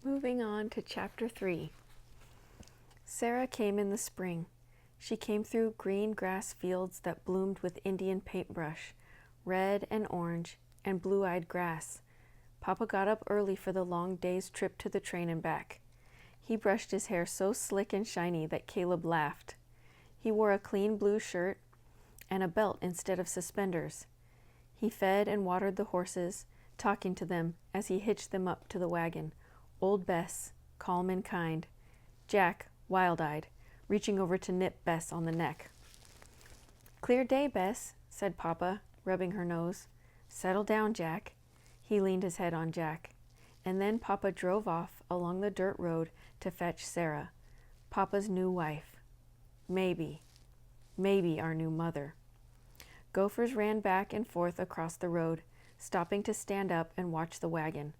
Moving on to Chapter 3. Sarah came in the spring. She came through green grass fields that bloomed with Indian paintbrush, red and orange, and blue-eyed grass. Papa got up early for the long day's trip to the train and back. He brushed his hair so slick and shiny that Caleb laughed. He wore a clean blue shirt and a belt instead of suspenders. He fed and watered the horses, talking to them as he hitched them up to the wagon. Old Bess, calm and kind. Jack, wild-eyed, reaching over to nip Bess on the neck. "Clear day, Bess," said Papa, rubbing her nose. "Settle down, Jack." He leaned his head on Jack. And then Papa drove off along the dirt road to fetch Sarah, Papa's new wife. Maybe our new mother. Gophers ran back and forth across the road, stopping to stand up and watch the wagon.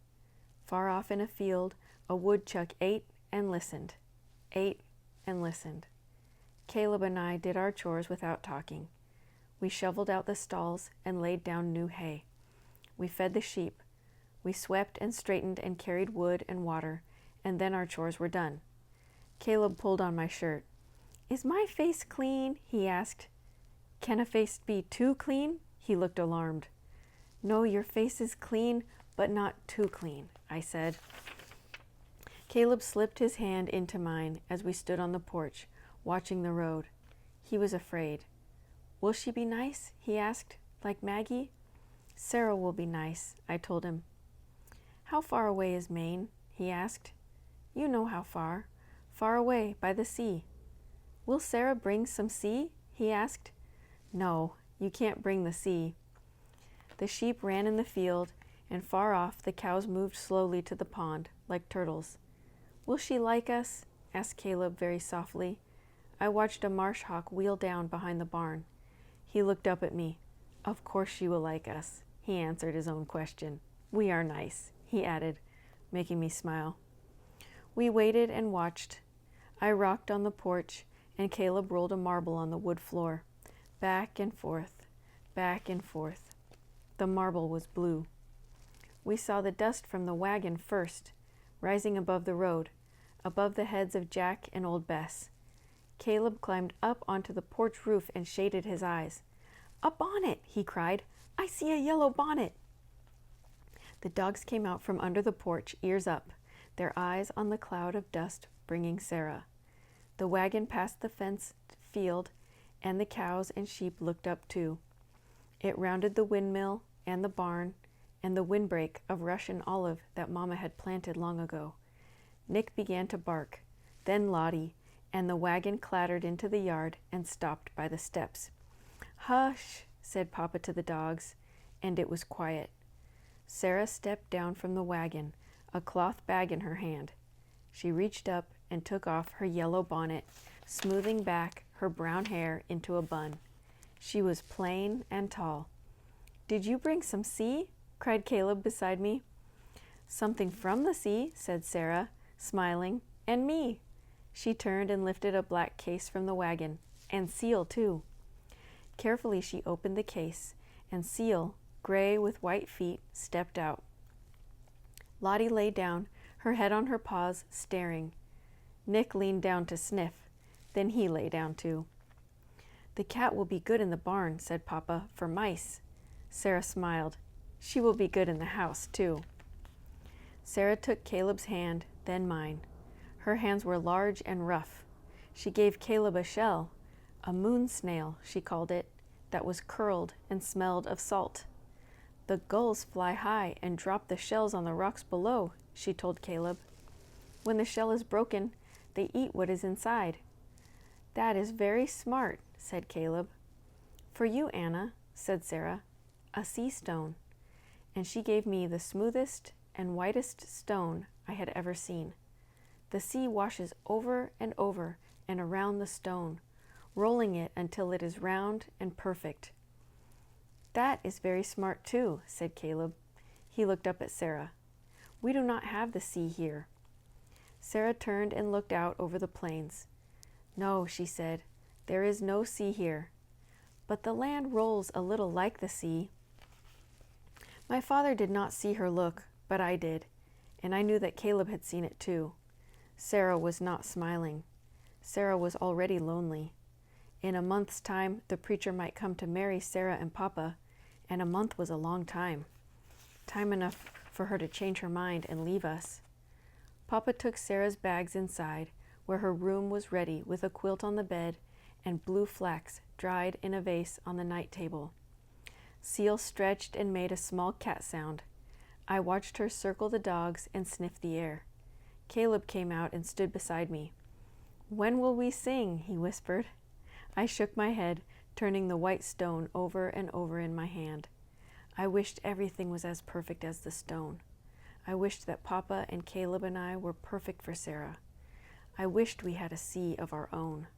Far off in a field, a woodchuck ate and listened. Caleb and I did our chores without talking. We shoveled out the stalls and laid down new hay. We fed the sheep. We swept and straightened and carried wood and water, and then our chores were done. Caleb pulled on my shirt. "Is my face clean?" he asked. "Can a face be too clean?" He looked alarmed. "No, your face is clean, but not too clean," I said. Caleb slipped his hand into mine as we stood on the porch, watching the road. He was afraid. "Will she be nice?" he asked, "like Maggie?" "Sarah will be nice," I told him. "How far away is Maine?" he asked. "You know how far. Far away, by the sea." "Will Sarah bring some sea?" he asked. "No, you can't bring the sea." The sheep ran in the field, and far off the cows moved slowly to the pond, like turtles. "Will she like us?" asked Caleb very softly. I watched a marsh hawk wheel down behind the barn. He looked up at me. "Of course she will like us," he answered his own question. "We are nice," he added, making me smile. We waited and watched. I rocked on the porch, and Caleb rolled a marble on the wood floor. Back and forth, back and forth. The marble was blue. We saw the dust from the wagon first, rising above the road, above the heads of Jack and old Bess. Caleb climbed up onto the porch roof and shaded his eyes. "A bonnet!" he cried. "I see a yellow bonnet!" The dogs came out from under the porch, ears up, their eyes on the cloud of dust bringing Sarah. The wagon passed the fenced field, and the cows and sheep looked up too. It rounded the windmill and the barn and the windbreak of Russian olive that Mama had planted long ago. Nick began to bark, then Lottie, and the wagon clattered into the yard and stopped by the steps. "Hush," said Papa to the dogs, and it was quiet. Sarah stepped down from the wagon, a cloth bag in her hand. She reached up and took off her yellow bonnet, smoothing back her brown hair into a bun. She was plain and tall. "Did you bring some sea?" cried Caleb beside me. "Something from the sea," said Sarah, smiling, "and me." She turned and lifted a black case from the wagon, and Seal too. Carefully she opened the case, and Seal, gray with white feet, stepped out. Lottie lay down, her head on her paws, staring. Nick leaned down to sniff, then he lay down too. "The cat will be good in the barn," said Papa, "for mice." Sarah smiled. "She will be good in the house too." Sarah took Caleb's hand, then mine. Her hands were large and rough. She gave Caleb a shell, a moon snail, she called it, that was curled and smelled of salt. "The gulls fly high and drop the shells on the rocks below," she told Caleb. "When the shell is broken, they eat what is inside." "That is very smart," said Caleb. "For you, Anna," said Sarah, "a sea stone." And she gave me the smoothest and whitest stone I had ever seen. The sea washes over and around the stone, rolling it until it is round and perfect. "That is very smart too," said Caleb. He looked up at Sarah. "We do not have the sea here." Sarah turned and looked out over the plains. "No," she said, "there is no sea here. But the land rolls a little like the sea." My father did not see her look, but I did, and I knew that Caleb had seen it too. Sarah was not smiling. Sarah was already lonely. In a month's time, the preacher might come to marry Sarah and Papa, and a month was a long time. Time enough for her to change her mind and leave us. Papa took Sarah's bags inside, where her room was ready with a quilt on the bed and blue flax dried in a vase on the night table. Seal stretched and made a small cat sound. I watched her circle the dogs and sniff the air. Caleb came out and stood beside me. "When will we sing?" he whispered. I shook my head, turning the white stone over and over in my hand. I wished everything was as perfect as the stone. I wished that Papa and Caleb and I were perfect for Sarah. I wished we had a sea of our own.